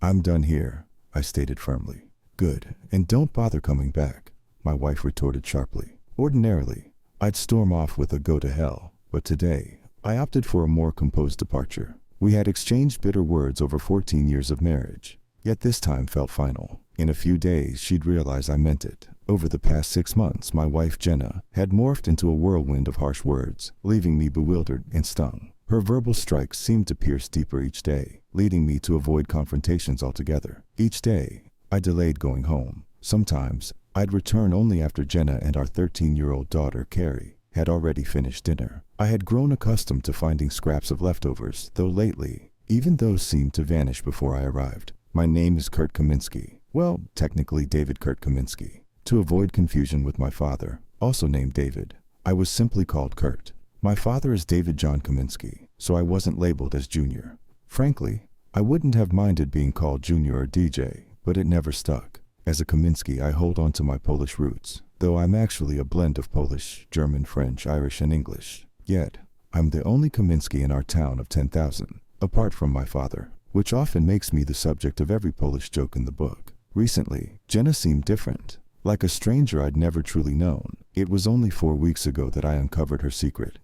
"I'm done here," I stated firmly. "Good, and don't bother coming back," my wife retorted sharply. Ordinarily, I'd storm off with a "go to hell," but today, I opted for a more composed departure. We had exchanged bitter words over 14 years of marriage, yet this time felt final. In a few days, she'd realize I meant it. Over the past 6 months, my wife Jenna had morphed into a whirlwind of harsh words, leaving me bewildered and stung. Her verbal strikes seemed to pierce deeper each day, leading me to avoid confrontations altogether. Each day, I delayed going home. Sometimes, I'd return only after Jenna and our 13-year-old daughter, Carrie, had already finished dinner. I had grown accustomed to finding scraps of leftovers, though lately, even those seemed to vanish before I arrived. "My name is Kurt Kaminsky. Well, technically David Kurt Kaminsky. To avoid confusion with my father, also named David, I was simply called Kurt. My father is David John Kaminsky, so I wasn't labeled as Junior. Frankly, I wouldn't have minded being called Junior or DJ, but it never stuck. As a Kaminsky, I hold on to my Polish roots, though I'm actually a blend of Polish, German, French, Irish, and English. Yet, I'm the only Kaminsky in our town of 10,000, apart from my father, which often makes me the subject of every Polish joke in the book. Recently, Jenna seemed different, like a stranger I'd never truly known. It was only 4 weeks ago that I uncovered her secret,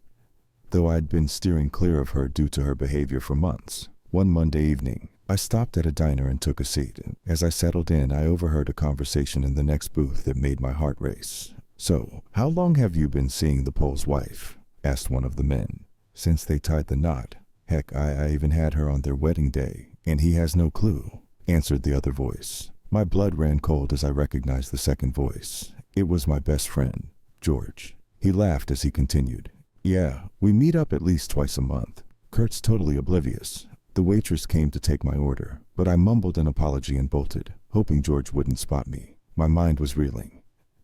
though I'd been steering clear of her due to her behavior for months. One Monday evening, I stopped at a diner and took a seat. As I settled in, I overheard a conversation in the next booth that made my heart race. "So, how long have you been seeing the Pole's wife?" asked one of the men. "Since they tied the knot. Heck, I even had her on their wedding day, and he has no clue," answered the other voice. My blood ran cold as I recognized the second voice. It was my best friend, George. He laughed as he continued. "Yeah, we meet up at least twice a month." Kurt's totally oblivious. The waitress came to take my order, but I mumbled an apology and bolted, hoping George wouldn't spot me. My mind was reeling.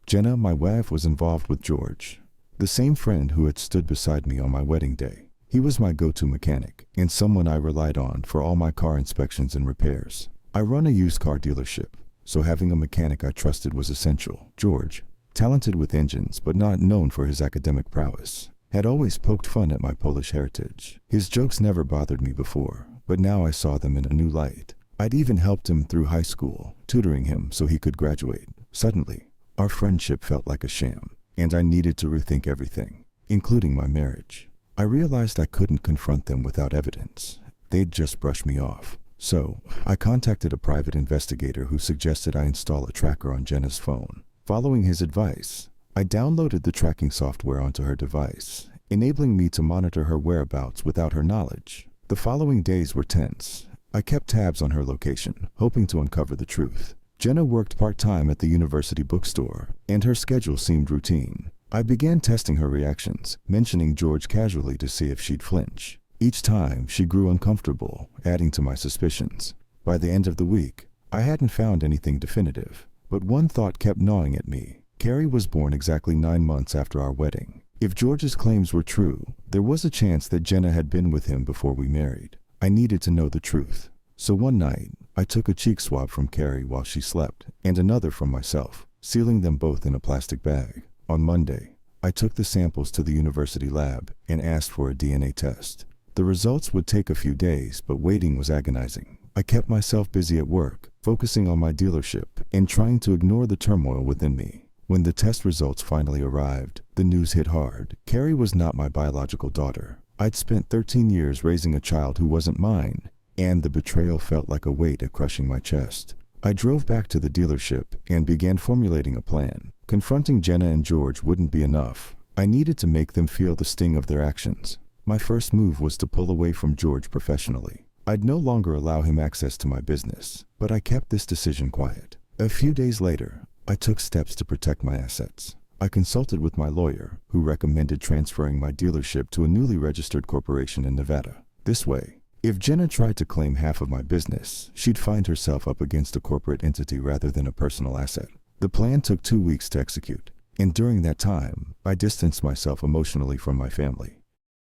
Jenna, my wife, was involved with George, the same friend who had stood beside me on my wedding day. He was my go-to mechanic, and someone I relied on for all my car inspections and repairs. I run a used car dealership, so having a mechanic I trusted was essential. George, talented with engines but not known for his academic prowess, had always poked fun at my Polish heritage. His jokes never bothered me before, but now I saw them in a new light. I'd even helped him through high school, tutoring him so he could graduate. Suddenly, our friendship felt like a sham, and I needed to rethink everything, including my marriage. I realized I couldn't confront them without evidence. They'd just brush me off. So, I contacted a private investigator who suggested I install a tracker on Jenna's phone. Following his advice, I downloaded the tracking software onto her device, enabling me to monitor her whereabouts without her knowledge. The following days were tense. I kept tabs on her location, hoping to uncover the truth. Jenna worked part-time at the university bookstore, and her schedule seemed routine. I began testing her reactions, mentioning George casually to see if she'd flinch. Each time, she grew uncomfortable, adding to my suspicions. By the end of the week, I hadn't found anything definitive, but one thought kept gnawing at me. Carrie was born exactly 9 months after our wedding. If George's claims were true, there was a chance that Jenna had been with him before we married. I needed to know the truth. So one night, I took a cheek swab from Carrie while she slept, and another from myself, sealing them both in a plastic bag. On Monday, I took the samples to the university lab and asked for a DNA test. The results would take a few days, but waiting was agonizing. I kept myself busy at work, focusing on my dealership and trying to ignore the turmoil within me. When the test results finally arrived, the news hit hard. Carrie was not my biological daughter. I'd spent 13 years raising a child who wasn't mine, and the betrayal felt like a weight crushing my chest. I drove back to the dealership and began formulating a plan. Confronting Jenna and George wouldn't be enough. I needed to make them feel the sting of their actions. My first move was to pull away from George professionally. I'd no longer allow him access to my business, but I kept this decision quiet. A few days later, I took steps to protect my assets. I consulted with my lawyer, who recommended transferring my dealership to a newly registered corporation in Nevada. This way, if Jenna tried to claim half of my business, she'd find herself up against a corporate entity rather than a personal asset. The plan took 2 weeks to execute, and during that time, I distanced myself emotionally from my family,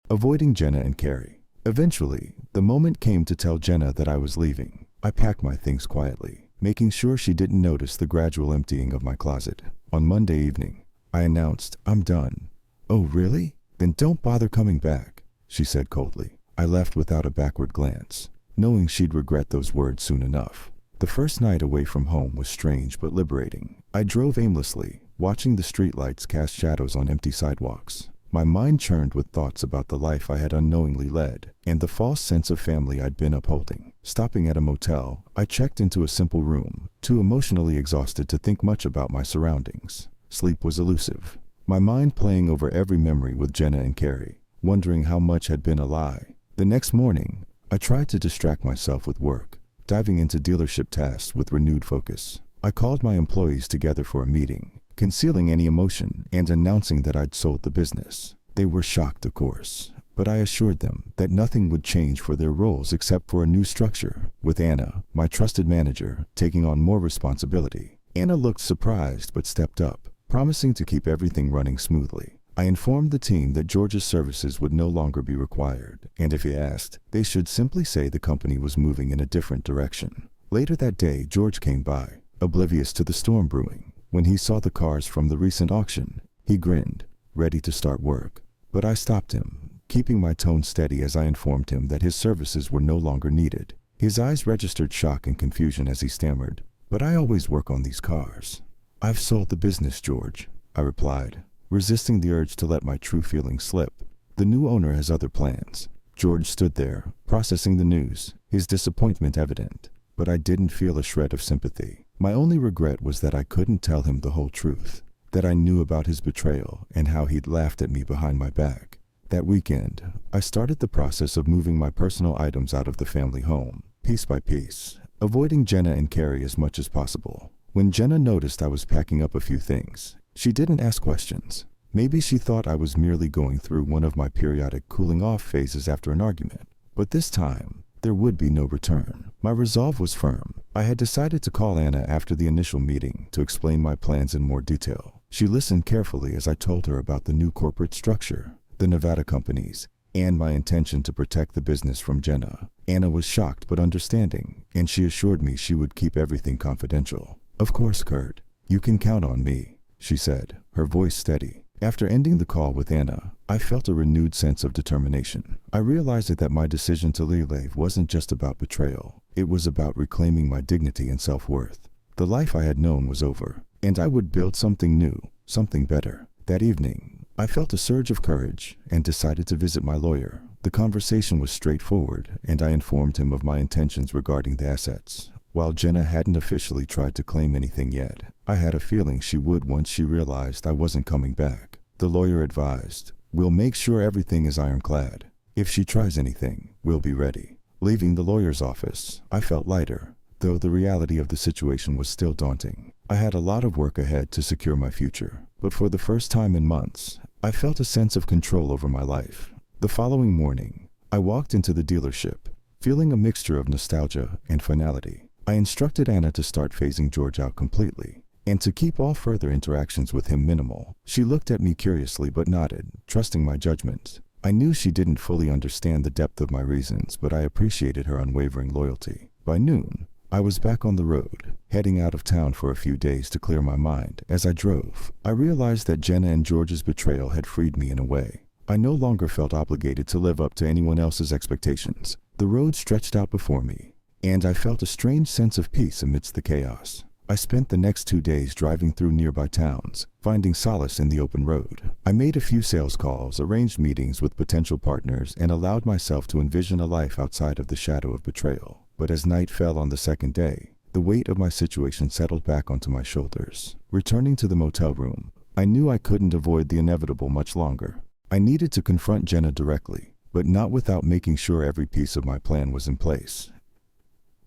avoiding Jenna and Carrie. Eventually, the moment came to tell Jenna that I was leaving. I packed my things quietly, making sure she didn't notice the gradual emptying of my closet. On Monday evening, I announced, "I'm done." "Oh, really? Then don't bother coming back," she said coldly. I left without a backward glance, knowing she'd regret those words soon enough. The first night away from home was strange but liberating. I drove aimlessly, watching the streetlights cast shadows on empty sidewalks. My mind churned with thoughts about the life I had unknowingly led, and the false sense of family I'd been upholding. Stopping at a motel, I checked into a simple room, too emotionally exhausted to think much about my surroundings. Sleep was elusive, my mind playing over every memory with Jenna and Carrie, wondering how much had been a lie. The next morning, I tried to distract myself with work, diving into dealership tasks with renewed focus. I called my employees together for a meeting, concealing any emotion and announcing that I'd sold the business. They were shocked, of course, but I assured them that nothing would change for their roles except for a new structure, with Anna, my trusted manager, taking on more responsibility. Anna looked surprised but stepped up, promising to keep everything running smoothly. I informed the team that George's services would no longer be required, and if he asked, they should simply say the company was moving in a different direction. Later that day, George came by, oblivious to the storm brewing. When he saw the cars from the recent auction, he grinned, ready to start work. But I stopped him, keeping my tone steady as I informed him that his services were no longer needed. His eyes registered shock and confusion as he stammered, "But I always work on these cars." "I've sold the business, George," I replied, resisting the urge to let my true feelings slip. "The new owner has other plans." George stood there, processing the news, his disappointment evident. But I didn't feel a shred of sympathy. My only regret was that I couldn't tell him the whole truth, that I knew about his betrayal and how he'd laughed at me behind my back. That weekend, I started the process of moving my personal items out of the family home, piece by piece, avoiding Jenna and Carrie as much as possible. When Jenna noticed I was packing up a few things, she didn't ask questions. Maybe she thought I was merely going through one of my periodic cooling-off phases after an argument. But this time, there would be no return. My resolve was firm. I had decided to call Anna after the initial meeting to explain my plans in more detail. She listened carefully as I told her about the new corporate structure, the Nevada companies, and my intention to protect the business from Jenna. Anna was shocked but understanding, and she assured me she would keep everything confidential. "Of course, Kurt. You can count on me," she said, her voice steady. After ending the call with Anna, I felt a renewed sense of determination. I realized that my decision to leave wasn't just about betrayal. It was about reclaiming my dignity and self-worth. The life I had known was over, and I would build something new, something better. That evening, I felt a surge of courage and decided to visit my lawyer. The conversation was straightforward, and I informed him of my intentions regarding the assets. While Jenna hadn't officially tried to claim anything yet, I had a feeling she would once she realized I wasn't coming back. The lawyer advised, "We'll make sure everything is ironclad. If she tries anything, we'll be ready." Leaving the lawyer's office, I felt lighter, though the reality of the situation was still daunting. I had a lot of work ahead to secure my future, but for the first time in months, I felt a sense of control over my life. The following morning, I walked into the dealership, feeling a mixture of nostalgia and finality. I instructed Anna to start phasing George out completely, and to keep all further interactions with him minimal. She looked at me curiously but nodded, trusting my judgment. I knew she didn't fully understand the depth of my reasons, but I appreciated her unwavering loyalty. By noon, I was back on the road, heading out of town for a few days to clear my mind. As I drove, I realized that Jenna and George's betrayal had freed me in a way. I no longer felt obligated to live up to anyone else's expectations. The road stretched out before me, and I felt a strange sense of peace amidst the chaos. I spent the next 2 days driving through nearby towns, finding solace in the open road. I made a few sales calls, arranged meetings with potential partners, and allowed myself to envision a life outside of the shadow of betrayal. But as night fell on the second day, the weight of my situation settled back onto my shoulders. Returning to the motel room, I knew I couldn't avoid the inevitable much longer. I needed to confront Jenna directly, but not without making sure every piece of my plan was in place.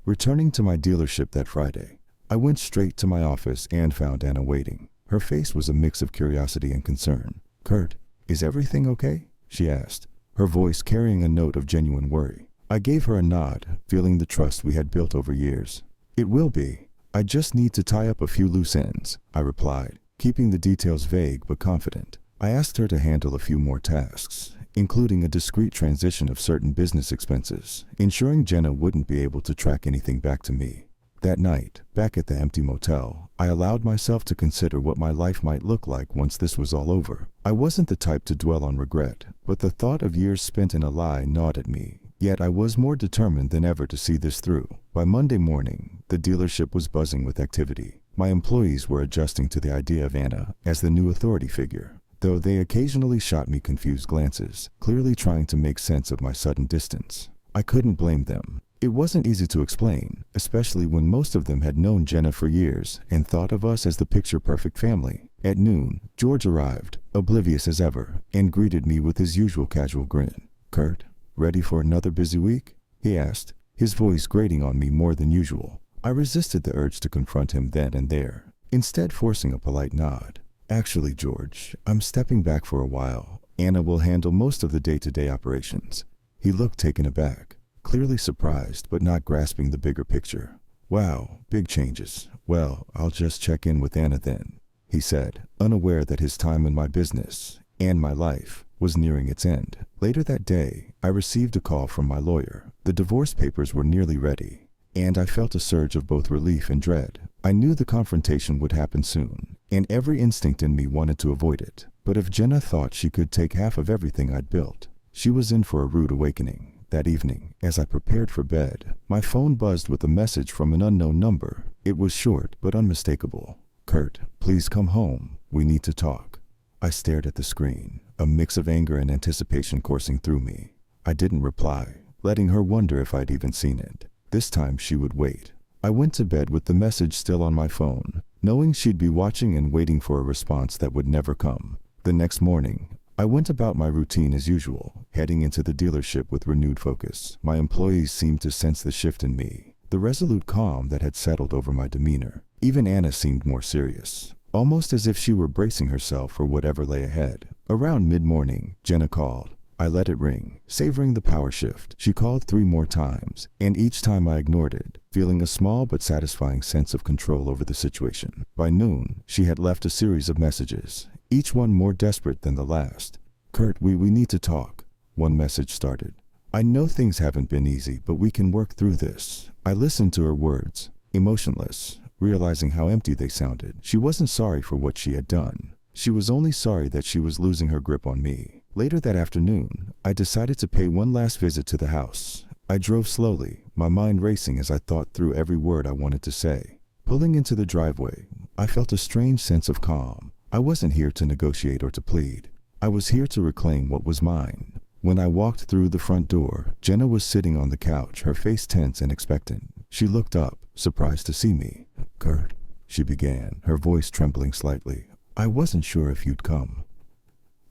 Returning to my dealership that Friday, I went straight to my office and found Anna waiting. Her face was a mix of curiosity and concern. "Kurt, is everything okay?" she asked, her voice carrying a note of genuine worry. I gave her a nod, feeling the trust we had built over years. "It will be. I just need to tie up a few loose ends," I replied, keeping the details vague but confident. I asked her to handle a few more tasks, including a discreet transition of certain business expenses, ensuring Jenna wouldn't be able to track anything back to me. That night, back at the empty motel, I allowed myself to consider what my life might look like once this was all over. I wasn't the type to dwell on regret, but the thought of years spent in a lie gnawed at me, Yet I was more determined than ever to see this through. By Monday morning, the dealership was buzzing with activity. My employees were adjusting to the idea of Anna as the new authority figure, though they occasionally shot me confused glances, clearly trying to make sense of my sudden distance. I couldn't blame them. It wasn't easy to explain, especially when most of them had known Jenna for years and thought of us as the picture-perfect family. At noon, George arrived, oblivious as ever, and greeted me with his usual casual grin. "Kurt, ready for another busy week?" he asked, his voice grating on me more than usual. I resisted the urge to confront him then and there, instead forcing a polite nod. "Actually, George, I'm stepping back for a while. Anna will handle most of the day-to-day operations." He looked taken aback, clearly surprised but not grasping the bigger picture. "Wow, big changes. Well, I'll just check in with Anna then," he said, unaware that his time in my business and my life was nearing its end. Later that day, I received a call from my lawyer. The divorce papers were nearly ready, and I felt a surge of both relief and dread. I knew the confrontation would happen soon, and every instinct in me wanted to avoid it. But if Jenna thought she could take half of everything I'd built, she was in for a rude awakening. That evening, as I prepared for bed, my phone buzzed with a message from an unknown number. It was short but unmistakable. "Kurt, please come home. We need to talk." I stared at the screen, a mix of anger and anticipation coursing through me. I didn't reply, letting her wonder if I'd even seen it. This time she would wait. I went to bed with the message still on my phone, knowing she'd be watching and waiting for a response that would never come. The next morning, I went about my routine as usual, heading into the dealership with renewed focus. My employees seemed to sense the shift in me, the resolute calm that had settled over my demeanor. Even Anna seemed more serious, almost as if she were bracing herself for whatever lay ahead. Around mid-morning, Jenna called. I let it ring, savoring the power shift. She called 3 more times, and each time I ignored it, feeling a small but satisfying sense of control over the situation. By noon, she had left a series of messages, each one more desperate than the last. "Kurt, we need to talk," one message started. "I know things haven't been easy, but we can work through this." I listened to her words, emotionless, realizing how empty they sounded. She wasn't sorry for what she had done. She was only sorry that she was losing her grip on me. Later that afternoon, I decided to pay one last visit to the house. I drove slowly, my mind racing as I thought through every word I wanted to say. Pulling into the driveway, I felt a strange sense of calm. I wasn't here to negotiate or to plead. I was here to reclaim what was mine. When I walked through the front door, Jenna was sitting on the couch, her face tense and expectant. She looked up, surprised to see me. "Kurt," she began, her voice trembling slightly. "I wasn't sure if you'd come."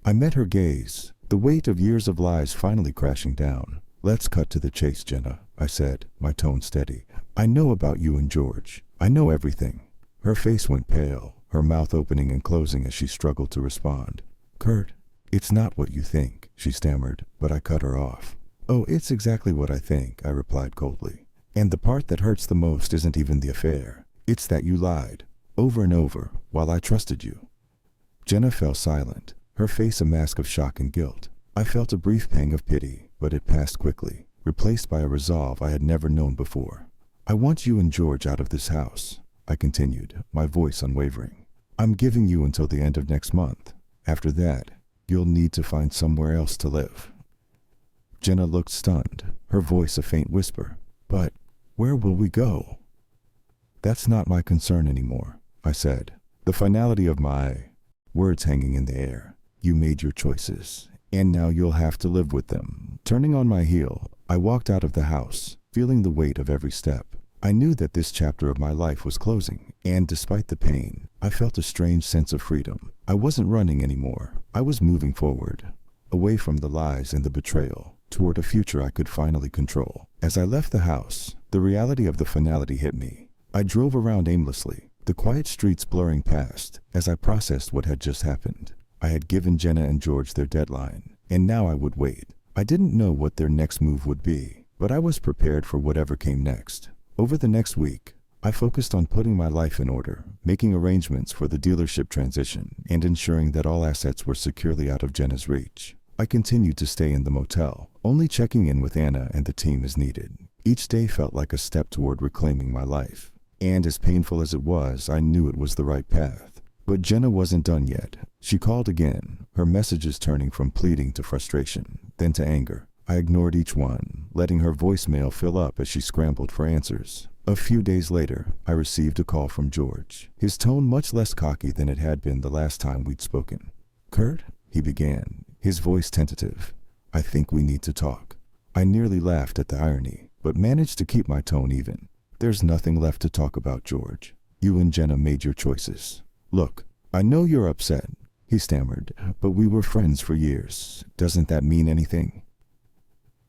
I met her gaze, the weight of years of lies finally crashing down. "Let's cut to the chase, Jenna," I said, my tone steady. "I know about you and George. I know everything." Her face went pale, her mouth opening and closing as she struggled to respond. "Kurt, it's not what you think," she stammered, but I cut her off. "Oh, it's exactly what I think," I replied coldly. "And the part that hurts the most isn't even the affair. It's that you lied, over and over, while I trusted you." Jenna fell silent, her face a mask of shock and guilt. I felt a brief pang of pity, but it passed quickly, replaced by a resolve I had never known before. "I want you and George out of this house," I continued, my voice unwavering. "I'm giving you until the end of next month. After that, you'll need to find somewhere else to live." Jenna looked stunned, her voice a faint whisper. "But where will we go?" "That's not my concern anymore," I said, the finality of my words hanging in the air. "You made your choices, and now you'll have to live with them." Turning on my heel, I walked out of the house, feeling the weight of every step. I knew that this chapter of my life was closing, and despite the pain, I felt a strange sense of freedom. I wasn't running anymore. I was moving forward, away from the lies and the betrayal, toward a future I could finally control. As I left the house, the reality of the finality hit me. I drove around aimlessly, the quiet streets blurring past, as I processed what had just happened. I had given Jenna and George their deadline, and now I would wait. I didn't know what their next move would be, but I was prepared for whatever came next. Over the next week, I focused on putting my life in order, making arrangements for the dealership transition, and ensuring that all assets were securely out of Jenna's reach. I continued to stay in the motel, only checking in with Anna and the team as needed. Each day felt like a step toward reclaiming my life. And as painful as it was, I knew it was the right path. But Jenna wasn't done yet. She called again, her messages turning from pleading to frustration, then to anger. I ignored each one, letting her voicemail fill up as she scrambled for answers. A few days later, I received a call from George, his tone much less cocky than it had been the last time we'd spoken. "Kurt," he began, his voice tentative, "I think we need to talk." I nearly laughed at the irony, but managed to keep my tone even. "There's nothing left to talk about, George. You and Jenna made your choices. Look, I know you're upset," he stammered, "but we were friends for years. Doesn't that mean anything?"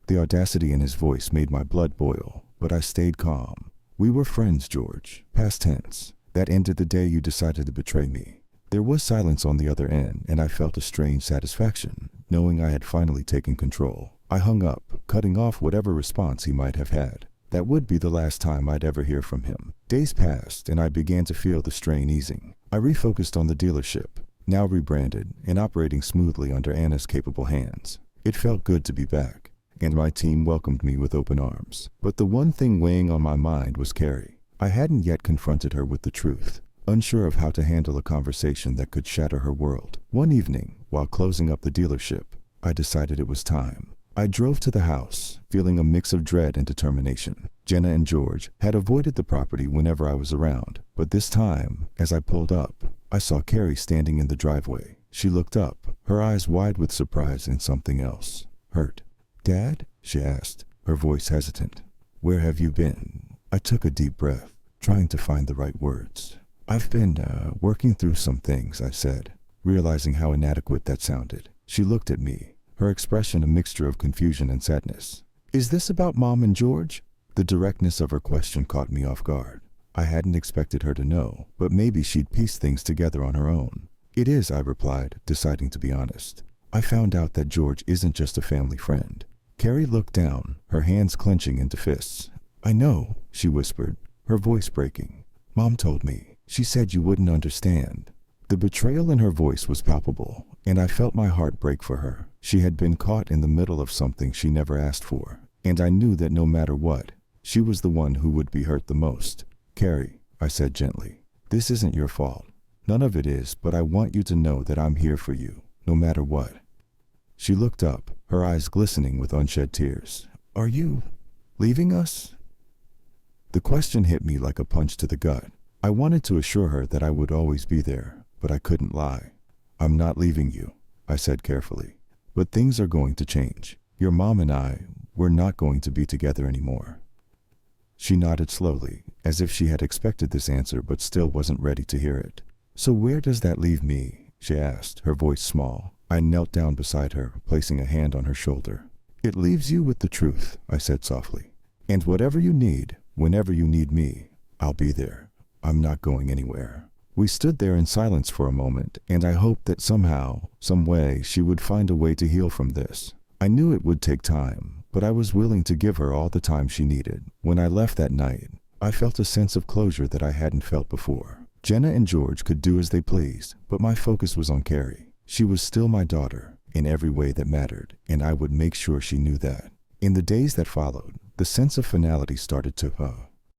The audacity in his voice made my blood boil, but I stayed calm. "We were friends, George. Past tense. That ended the day you decided to betray me." There was silence on the other end, and I felt a strange satisfaction, knowing I had finally taken control. I hung up, cutting off whatever response he might have had. That would be the last time I'd ever hear from him. Days passed, and I began to feel the strain easing. I refocused on the dealership, now rebranded and operating smoothly under Anna's capable hands. It felt good to be back, and my team welcomed me with open arms. But the one thing weighing on my mind was Carrie. I hadn't yet confronted her with the truth, unsure of how to handle a conversation that could shatter her world. One evening, while closing up the dealership, I decided it was time. I drove to the house, feeling a mix of dread and determination. Jenna and George had avoided the property whenever I was around, but this time, as I pulled up, I saw Carrie standing in the driveway. She looked up, her eyes wide with surprise and something else. "Hurt, Dad?" she asked, her voice hesitant. "Where have you been?" I took a deep breath, trying to find the right words. "I've been, working through some things," I said, realizing how inadequate that sounded. She looked at me, her expression a mixture of confusion and sadness. "Is this about Mom and George?" The directness of her question caught me off guard. I hadn't expected her to know, but maybe she'd piece things together on her own. "It is," I replied, deciding to be honest. "I found out that George isn't just a family friend." Carrie looked down, her hands clenching into fists. "I know," she whispered, her voice breaking. "Mom told me. She said you wouldn't understand." The betrayal in her voice was palpable, and I felt my heart break for her. She had been caught in the middle of something she never asked for, and I knew that no matter what, she was the one who would be hurt the most. "Carrie," I said gently, "this isn't your fault. None of it is, but I want you to know that I'm here for you, no matter what." She looked up, her eyes glistening with unshed tears. "Are you leaving us?" The question hit me like a punch to the gut. I wanted to assure her that I would always be there, but I couldn't lie. "I'm not leaving you," I said carefully, "but things are going to change. Your mom and we're not going to be together anymore." She nodded slowly, as if she had expected this answer but still wasn't ready to hear it. "So where does that leave me?" she asked, her voice small. I knelt down beside her, placing a hand on her shoulder. "It leaves you with the truth," I said softly. "And whatever you need, whenever you need me, I'll be there. I'm not going anywhere." We stood there in silence for a moment, and I hoped that somehow, some way, she would find a way to heal from this. I knew it would take time, but I was willing to give her all the time she needed. When I left that night, I felt a sense of closure that I hadn't felt before. Jenna and George could do as they pleased, but my focus was on Carrie. She was still my daughter, in every way that mattered, and I would make sure she knew that. In the days that followed, the sense of finality started to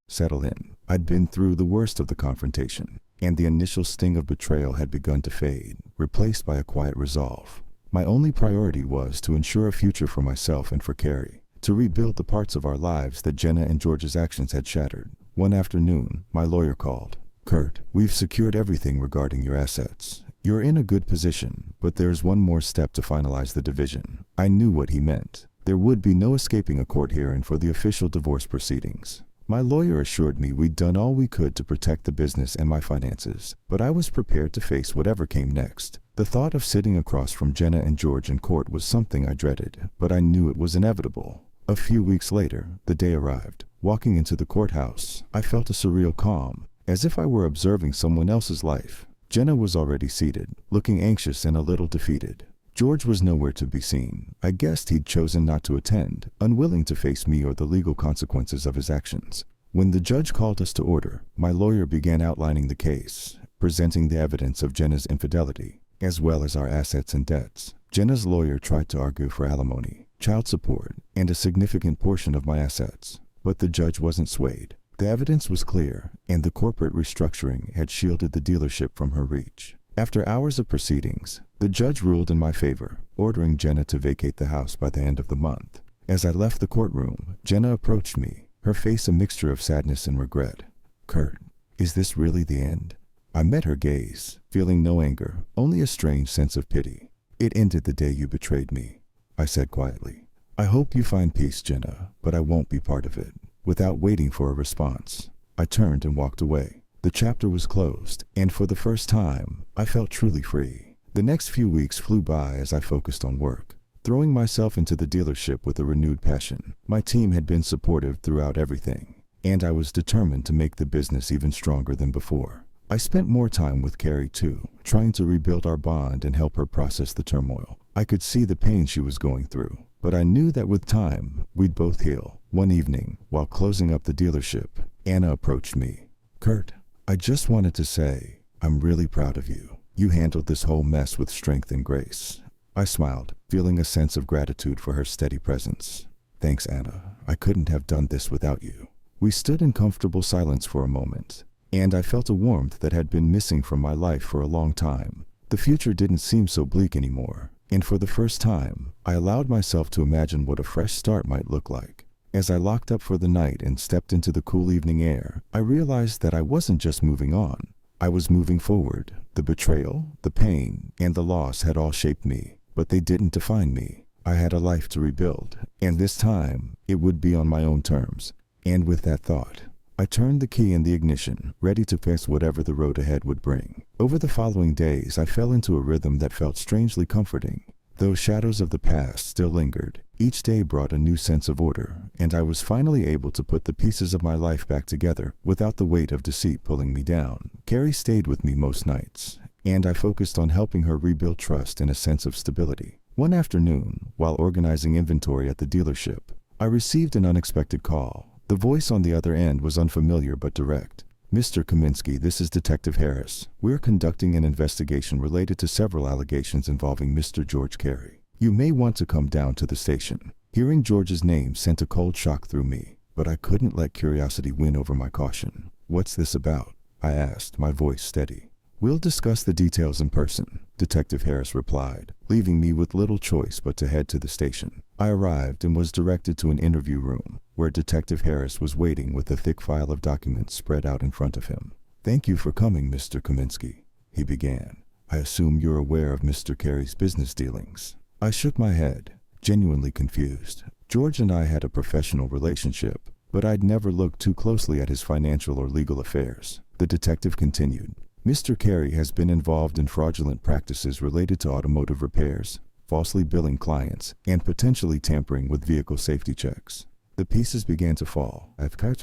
settle in. I'd been through the worst of the confrontation, and the initial sting of betrayal had begun to fade, replaced by a quiet resolve. My only priority was to ensure a future for myself and for Carrie, to rebuild the parts of our lives that Jenna and George's actions had shattered. One afternoon, my lawyer called. "Kurt, we've secured everything regarding your assets. You're in a good position, but there's one more step to finalize the division." I knew what he meant. There would be no escaping a court hearing for the official divorce proceedings. My lawyer assured me we'd done all we could to protect the business and my finances, but I was prepared to face whatever came next. The thought of sitting across from Jenna and George in court was something I dreaded, but I knew it was inevitable. A few weeks later, the day arrived. Walking into the courthouse, I felt a surreal calm, as if I were observing someone else's life. Jenna was already seated, looking anxious and a little defeated. George was nowhere to be seen. I guessed he'd chosen not to attend, unwilling to face me or the legal consequences of his actions. When the judge called us to order, my lawyer began outlining the case, presenting the evidence of Jenna's infidelity, as well as our assets and debts. Jenna's lawyer tried to argue for alimony, child support, and a significant portion of my assets, but the judge wasn't swayed. The evidence was clear, and the corporate restructuring had shielded the dealership from her reach. After hours of proceedings, the judge ruled in my favor, ordering Jenna to vacate the house by the end of the month. As I left the courtroom, Jenna approached me, her face a mixture of sadness and regret. "Kurt, is this really the end?" I met her gaze, feeling no anger, only a strange sense of pity. "It ended the day you betrayed me," I said quietly. "I hope you find peace, Jenna, but I won't be part of it." Without waiting for a response, I turned and walked away. The chapter was closed, and for the first time, I felt truly free. The next few weeks flew by as I focused on work, throwing myself into the dealership with a renewed passion. My team had been supportive throughout everything, and I was determined to make the business even stronger than before. I spent more time with Carrie too, trying to rebuild our bond and help her process the turmoil. I could see the pain she was going through, but I knew that with time, we'd both heal. One evening, while closing up the dealership, Anna approached me. "Kurt, I just wanted to say, I'm really proud of you. You handled this whole mess with strength and grace." I smiled, feeling a sense of gratitude for her steady presence. "Thanks, Anna. I couldn't have done this without you." We stood in comfortable silence for a moment, and I felt a warmth that had been missing from my life for a long time. The future didn't seem so bleak anymore, and for the first time, I allowed myself to imagine what a fresh start might look like. As I locked up for the night and stepped into the cool evening air, I realized that I wasn't just moving on. I was moving forward. The betrayal, the pain, and the loss had all shaped me, but they didn't define me. I had a life to rebuild, and this time, it would be on my own terms. And with that thought, I turned the key in the ignition, ready to face whatever the road ahead would bring. Over the following days, I fell into a rhythm that felt strangely comforting. Though shadows of the past still lingered, each day brought a new sense of order, and I was finally able to put the pieces of my life back together without the weight of deceit pulling me down. Carrie stayed with me most nights, and I focused on helping her rebuild trust and a sense of stability. One afternoon, while organizing inventory at the dealership, I received an unexpected call. The voice on the other end was unfamiliar but direct. "Mr. Kaminsky, this is Detective Harris. We're conducting an investigation related to several allegations involving Mr. George Carey. You may want to come down to the station." Hearing George's name sent a cold shock through me, but I couldn't let curiosity win over my caution. "What's this about?" I asked, my voice steady. "We'll discuss the details in person," Detective Harris replied, leaving me with little choice but to head to the station. I arrived and was directed to an interview room, where Detective Harris was waiting with a thick file of documents spread out in front of him. "Thank you for coming, Mr. Kaminsky," he began. "I assume you're aware of Mr. Carey's business dealings." I shook my head, genuinely confused. George and I had a professional relationship, but I'd never looked too closely at his financial or legal affairs. The detective continued. "Mr. Carey has been involved in fraudulent practices related to automotive repairs, falsely billing clients, and potentially tampering with vehicle safety checks." The pieces began to fall. I've cut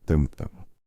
them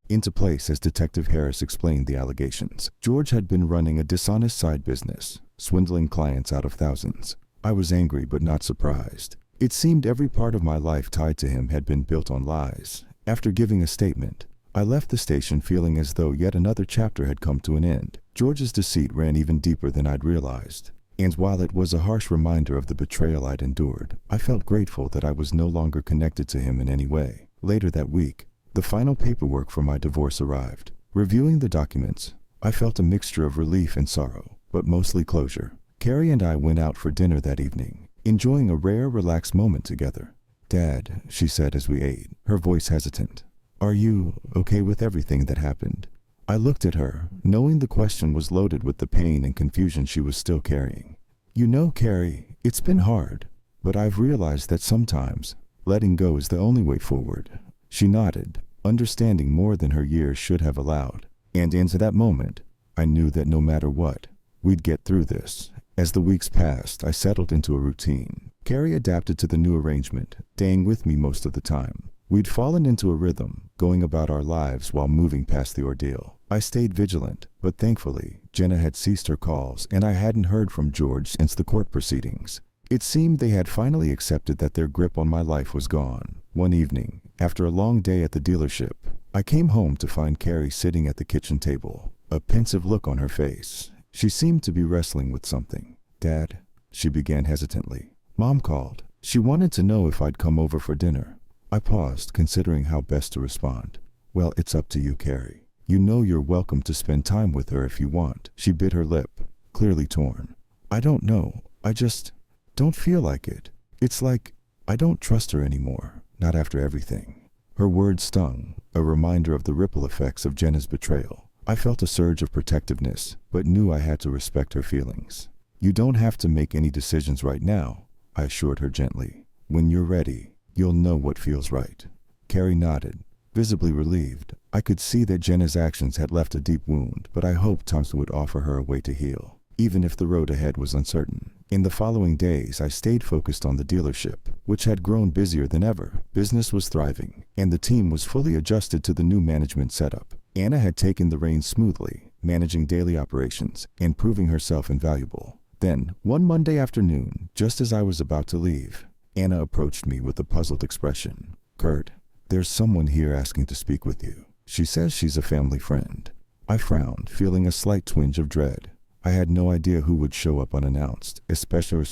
into place as Detective Harris explained the allegations. George had been running a dishonest side business, swindling clients out of thousands. I was angry but not surprised. It seemed every part of my life tied to him had been built on lies. After giving a statement, I left the station feeling as though yet another chapter had come to an end. George's deceit ran even deeper than I'd realized, and while it was a harsh reminder of the betrayal I'd endured, I felt grateful that I was no longer connected to him in any way. Later that week, the final paperwork for my divorce arrived. Reviewing the documents, I felt a mixture of relief and sorrow, but mostly closure. Carrie and I went out for dinner that evening, enjoying a rare, relaxed moment together. "Dad," she said as we ate, her voice hesitant, "are you okay with everything that happened?" I looked at her, knowing the question was loaded with the pain and confusion she was still carrying. "You know, Carrie, it's been hard, but I've realized that sometimes letting go is the only way forward." She nodded, understanding more than her years should have allowed. And into that moment, I knew that no matter what, we'd get through this. As the weeks passed, I settled into a routine. Carrie adapted to the new arrangement, staying with me most of the time. We'd fallen into a rhythm, going about our lives while moving past the ordeal. I stayed vigilant, but thankfully, Jenna had ceased her calls and I hadn't heard from George since the court proceedings. It seemed they had finally accepted that their grip on my life was gone. One evening, after a long day at the dealership, I came home to find Carrie sitting at the kitchen table, a pensive look on her face. She seemed to be wrestling with something. "Dad," she began hesitantly. "Mom called. She wanted to know if I'd come over for dinner." I paused, considering how best to respond. "Well, it's up to you, Carrie. You know you're welcome to spend time with her if you want." She bit her lip, clearly torn. "I don't know. I just don't feel like it. It's like I don't trust her anymore, not after everything. Her words stung, a reminder of the ripple effects of Jenna's betrayal. I felt a surge of protectiveness, but knew I had to respect her feelings. You don't have to make any decisions right now, I assured her gently. When you're ready, you'll know what feels right. Carrie nodded, visibly relieved. I could see that Jenna's actions had left a deep wound, but I hoped Thompson would offer her a way to heal, even if the road ahead was uncertain. In the following days, I stayed focused on the dealership, which had grown busier than ever. Business was thriving, and the team was fully adjusted to the new management setup. Anna had taken the reins smoothly, managing daily operations and proving herself invaluable. Then, one Monday afternoon, just as I was about to leave, Anna approached me with a puzzled expression. "Kurt, there's someone here asking to speak with you. She says she's a family friend." I frowned, feeling a slight twinge of dread. I had no idea who would show up unannounced, especially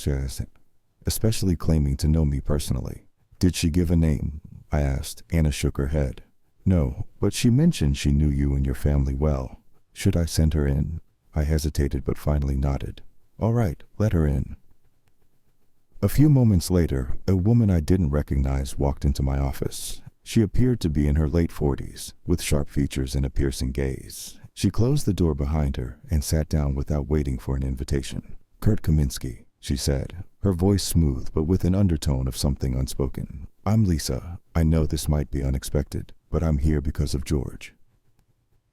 claiming to know me personally. "Did she give a name?" I asked. Anna shook her head. "No, but she mentioned she knew you and your family well. Should I send her in?" I hesitated but finally nodded. "All right, let her in." A few moments later, a woman I didn't recognize walked into my office. She appeared to be in her late 40s, with sharp features and a piercing gaze. She closed the door behind her and sat down without waiting for an invitation. "Kurt Kaminsky," she said, her voice smooth but with an undertone of something unspoken. "I'm Lisa. I know this might be unexpected, but I'm here because of George."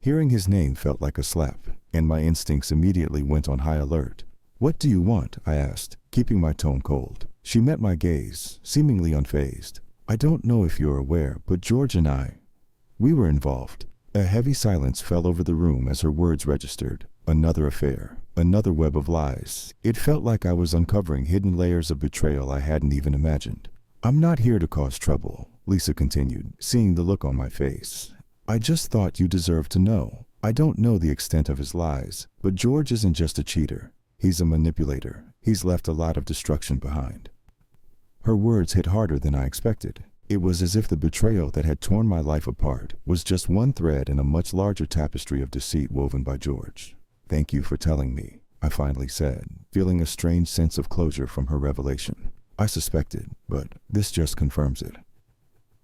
Hearing his name felt like a slap, and my instincts immediately went on high alert. "What do you want?" I asked, keeping my tone cold. She met my gaze, seemingly unfazed. "I don't know if you're aware, but George and we were involved." A heavy silence fell over the room as her words registered. Another affair, another web of lies. It felt like I was uncovering hidden layers of betrayal I hadn't even imagined. "I'm not here to cause trouble," Lisa continued, seeing the look on my face. "I just thought you deserved to know. I don't know the extent of his lies, but George isn't just a cheater. He's a manipulator. He's left a lot of destruction behind." Her words hit harder than I expected. It was as if the betrayal that had torn my life apart was just one thread in a much larger tapestry of deceit woven by George. "Thank you for telling me," I finally said, feeling a strange sense of closure from her revelation. "I suspected, but this just confirms it."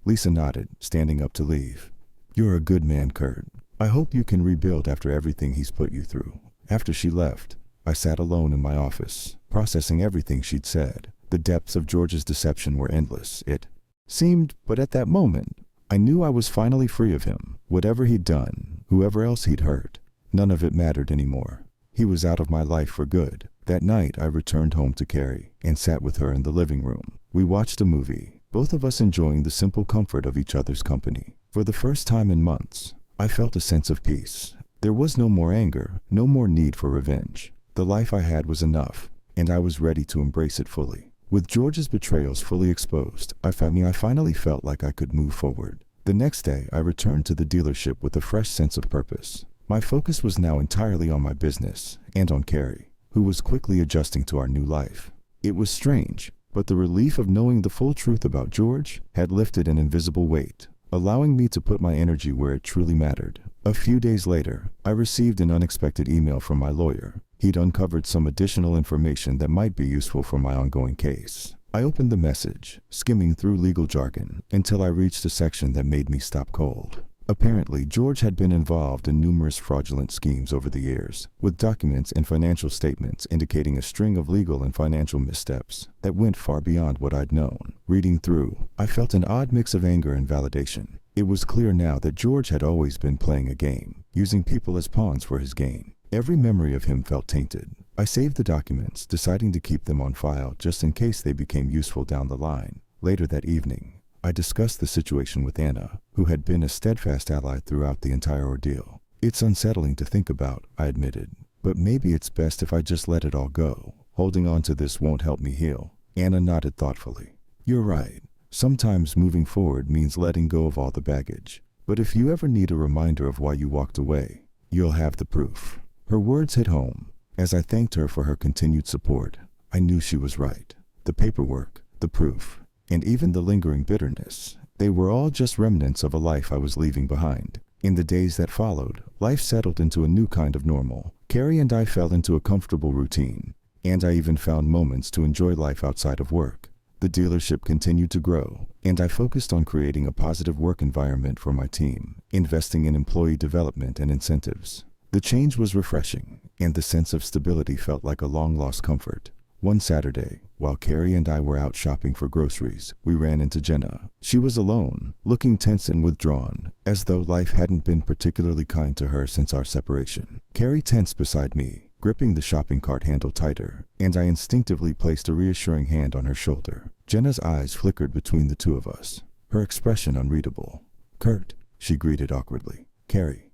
Lisa nodded, standing up to leave. "You're a good man, Kurt. I hope you can rebuild after everything he's put you through." After she left, I sat alone in my office, processing everything she'd said. The depths of George's deception were endless, it seemed, but at that moment, I knew I was finally free of him. Whatever he'd done, whoever else he'd hurt, none of it mattered anymore. He was out of my life for good. That night, I returned home to Carrie and sat with her in the living room. We watched a movie, both of us enjoying the simple comfort of each other's company. For the first time in months, I felt a sense of peace. There was no more anger, no more need for revenge. The life I had was enough, and I was ready to embrace it fully. With George's betrayals fully exposed, I finally felt like I could move forward. The next day, I returned to the dealership with a fresh sense of purpose. My focus was now entirely on my business and on Carrie, who was quickly adjusting to our new life. It was strange, but the relief of knowing the full truth about George had lifted an invisible weight, allowing me to put my energy where it truly mattered. A few days later, I received an unexpected email from my lawyer. He'd uncovered some additional information that might be useful for my ongoing case. I opened the message, skimming through legal jargon, until I reached a section that made me stop cold. Apparently, George had been involved in numerous fraudulent schemes over the years, with documents and financial statements indicating a string of legal and financial missteps that went far beyond what I'd known. Reading through, I felt an odd mix of anger and validation. It was clear now that George had always been playing a game, using people as pawns for his gain. Every memory of him felt tainted. I saved the documents, deciding to keep them on file just in case they became useful down the line. Later that evening, I discussed the situation with Anna, who had been a steadfast ally throughout the entire ordeal. "It's unsettling to think about," I admitted, "but maybe it's best if I just let it all go. Holding on to this won't help me heal." Anna nodded thoughtfully. "You're right. Sometimes moving forward means letting go of all the baggage. But if you ever need a reminder of why you walked away, you'll have the proof." Her words hit home. As I thanked her for her continued support, I knew she was right. The paperwork, the proof, and even the lingering bitterness, they were all just remnants of a life I was leaving behind. In the days that followed, life settled into a new kind of normal. Carrie and I fell into a comfortable routine, and I even found moments to enjoy life outside of work. The dealership continued to grow, and I focused on creating a positive work environment for my team, investing in employee development and incentives. The change was refreshing, and the sense of stability felt like a long-lost comfort. One Saturday, while Carrie and I were out shopping for groceries, we ran into Jenna. She was alone, looking tense and withdrawn, as though life hadn't been particularly kind to her since our separation. Carrie tensed beside me, gripping the shopping cart handle tighter, and I instinctively placed a reassuring hand on her shoulder. Jenna's eyes flickered between the two of us, her expression unreadable. "Kurt," she greeted awkwardly. "Carrie."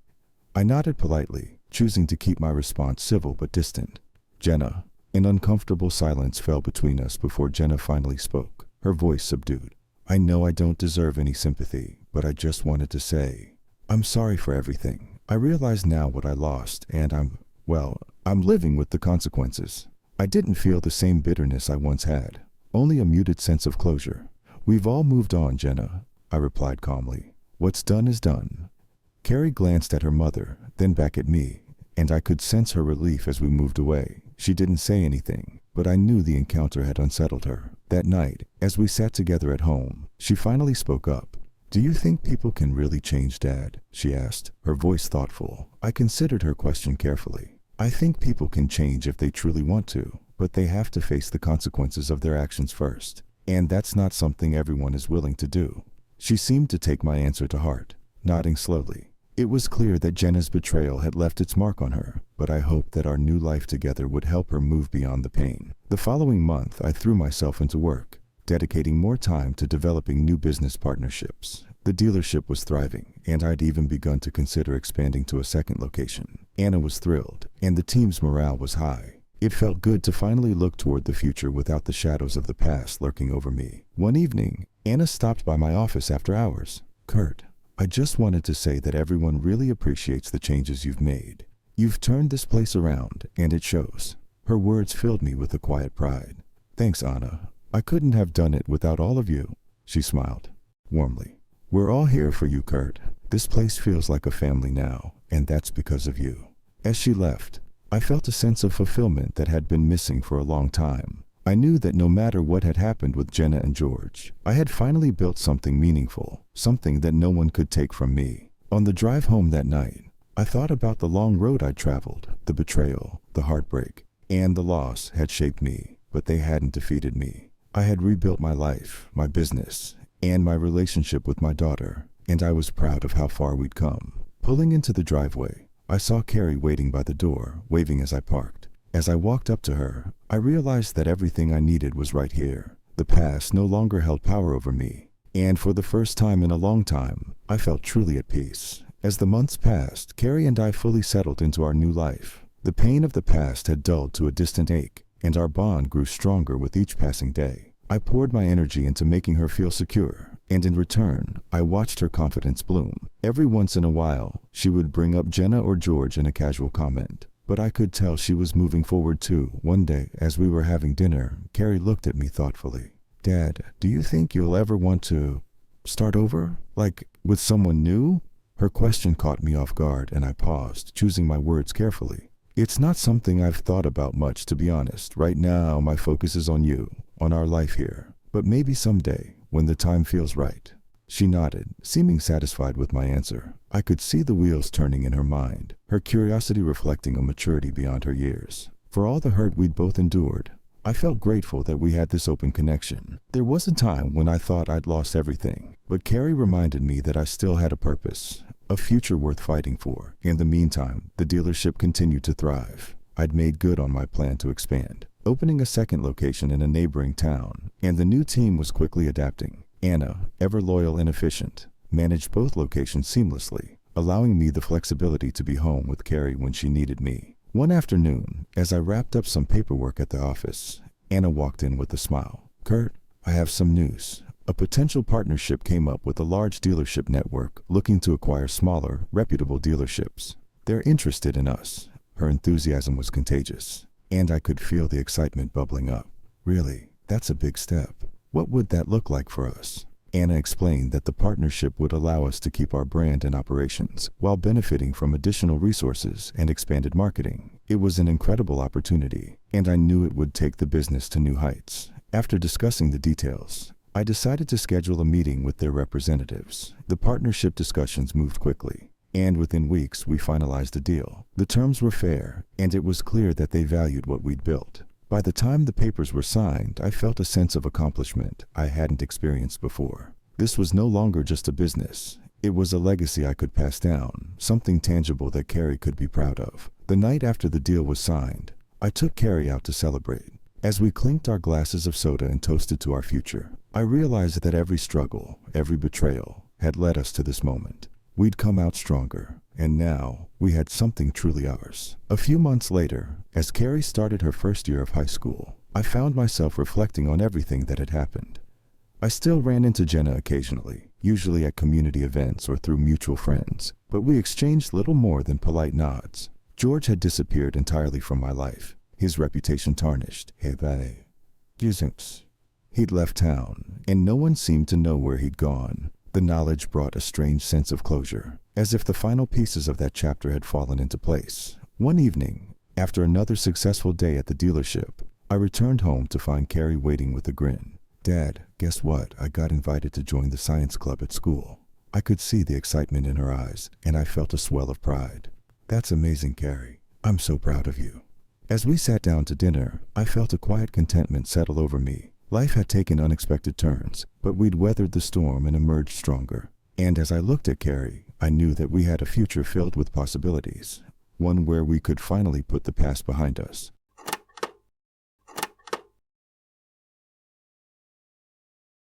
I nodded politely, choosing to keep my response civil but distant. "Jenna." An uncomfortable silence fell between us before Jenna finally spoke, her voice subdued. "I know I don't deserve any sympathy, but I just wanted to say, I'm sorry for everything. I realize now what I lost, and I'm living with the consequences." I didn't feel the same bitterness I once had, only a muted sense of closure. "We've all moved on, Jenna," I replied calmly. "What's done is done." Carrie glanced at her mother, then back at me, and I could sense her relief as we moved away. She didn't say anything, but I knew the encounter had unsettled her. That night, as we sat together at home, she finally spoke up. "Do you think people can really change, Dad?" she asked, her voice thoughtful. I considered her question carefully. "I think people can change if they truly want to, but they have to face the consequences of their actions first. And that's not something everyone is willing to do." She seemed to take my answer to heart, nodding slowly. It was clear that Jenna's betrayal had left its mark on her, but I hoped that our new life together would help her move beyond the pain. The following month, I threw myself into work, dedicating more time to developing new business partnerships. The dealership was thriving, and I'd even begun to consider expanding to a second location. Anna was thrilled, and the team's morale was high. It felt good to finally look toward the future without the shadows of the past lurking over me. One evening, Anna stopped by my office after hours. "Kurt, I just wanted to say that everyone really appreciates the changes you've made. You've turned this place around, and it shows." Her words filled me with a quiet pride. "Thanks, Anna. I couldn't have done it without all of you." She smiled warmly. "We're all here for you, Kurt. This place feels like a family now, and that's because of you." As she left, I felt a sense of fulfillment that had been missing for a long time. I knew that no matter what had happened with Jenna and George, I had finally built something meaningful, something that no one could take from me. On the drive home that night, I thought about the long road I'd traveled. The betrayal, the heartbreak, and the loss had shaped me, but they hadn't defeated me. I had rebuilt my life, my business, and my relationship with my daughter, and I was proud of how far we'd come. Pulling into the driveway, I saw Carrie waiting by the door, waving as I parked. As I walked up to her, I realized that everything I needed was right here. The past no longer held power over me, and for the first time in a long time, I felt truly at peace. As the months passed, Carrie and I fully settled into our new life. The pain of the past had dulled to a distant ache, and our bond grew stronger with each passing day. I poured my energy into making her feel secure, and in return, I watched her confidence bloom. Every once in a while, she would bring up Jenna or George in a casual comment, but I could tell she was moving forward too. One day, as we were having dinner, Carrie looked at me thoughtfully. "Dad, do you think you'll ever want to start over? Like, with someone new?" Her question caught me off guard, and I paused, choosing my words carefully. "It's not something I've thought about much, to be honest. Right now, my focus is on you, on our life here. But maybe someday, when the time feels right." She nodded, seeming satisfied with my answer. I could see the wheels turning in her mind, her curiosity reflecting a maturity beyond her years. For all the hurt we'd both endured, I felt grateful that we had this open connection. There was a time when I thought I'd lost everything, but Carrie reminded me that I still had a purpose, a future worth fighting for. In the meantime, the dealership continued to thrive. I'd made good on my plan to expand, opening a second location in a neighboring town, and the new team was quickly adapting. Anna, ever loyal and efficient, managed both locations seamlessly, allowing me the flexibility to be home with Carrie when she needed me. One afternoon, as I wrapped up some paperwork at the office, Anna walked in with a smile. "Kurt, I have some news. A potential partnership came up with a large dealership network looking to acquire smaller, reputable dealerships. They're interested in us." Her enthusiasm was contagious, and I could feel the excitement bubbling up. "Really? That's a big step. What would that look like for us?" Anna explained that the partnership would allow us to keep our brand and operations while benefiting from additional resources and expanded marketing. It was an incredible opportunity, and I knew it would take the business to new heights. After discussing the details, I decided to schedule a meeting with their representatives. The partnership discussions moved quickly, and within weeks we finalized a deal. The terms were fair, and it was clear that they valued what we'd built. By the time the papers were signed, I felt a sense of accomplishment I hadn't experienced before. This was no longer just a business. It was a legacy I could pass down, something tangible that Carrie could be proud of. The night after the deal was signed, I took Carrie out to celebrate. As we clinked our glasses of soda and toasted to our future, I realized that every struggle, every betrayal, had led us to this moment. We'd come out stronger, and now we had something truly ours. A few months later, as Carrie started her first year of high school, I found myself reflecting on everything that had happened. I still ran into Jenna occasionally, usually at community events or through mutual friends, but we exchanged little more than polite nods. George had disappeared entirely from my life, his reputation tarnished. He'd left town, and no one seemed to know where he'd gone. The knowledge brought a strange sense of closure, as if the final pieces of that chapter had fallen into place. One evening, after another successful day at the dealership, I returned home to find Carrie waiting with a grin. "Dad, guess what? I got invited to join the science club at school." I could see the excitement in her eyes, and I felt a swell of pride. "That's amazing, Carrie. I'm so proud of you." As we sat down to dinner, I felt a quiet contentment settle over me. Life had taken unexpected turns, but we'd weathered the storm and emerged stronger. And as I looked at Carrie, I knew that we had a future filled with possibilities, one where we could finally put the past behind us.